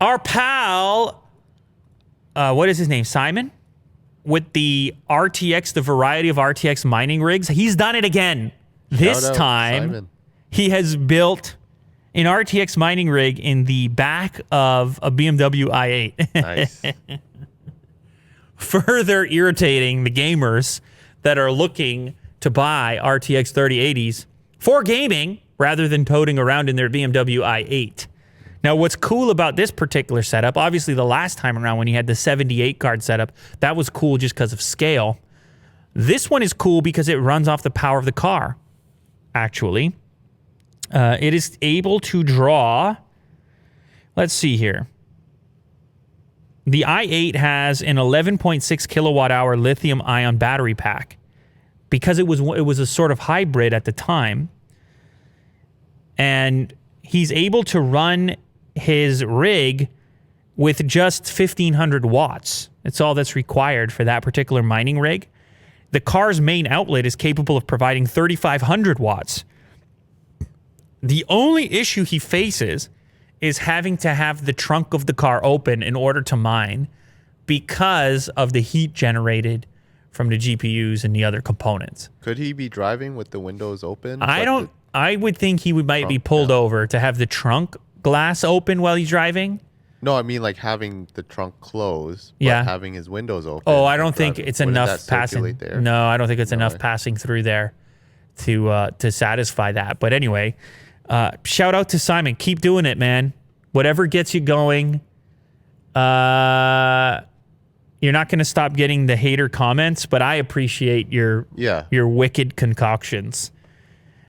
Our pal, what is his name? Simon? With the RTX, the variety of RTX mining rigs. He's done it again. This time, Simon. He has built an RTX mining rig in the back of a BMW i8. Nice. Further irritating the gamers that are looking to buy RTX 3080s for gaming rather than toting around in their BMW i8. Now, what's cool about this particular setup, obviously the last time around when you had the 78 card setup, that was cool just because of scale. This one is cool because it runs off the power of the car, actually. It is able to draw, let's see here. The i8 has an 11.6 kilowatt hour lithium ion battery pack because it was a sort of hybrid at the time. And he's able to run his rig with just 1,500 watts. That's all that's required for that particular mining rig. The car's main outlet is capable of providing 3,500 watts. The only issue he faces is having to have the trunk of the car open in order to mine because of the heat generated from the GPUs and the other components. Could he be driving with the windows open? I would think he might be pulled over to have the trunk glass open while he's driving. No, I mean like having the trunk closed, but having his windows open. Oh, I don't think it's enough passing. There? No, I don't think it's enough passing through there to satisfy that. But anyway, shout out to Simon. Keep doing it, man. Whatever gets you going. You're not going to stop getting the hater comments, but I appreciate your wicked concoctions.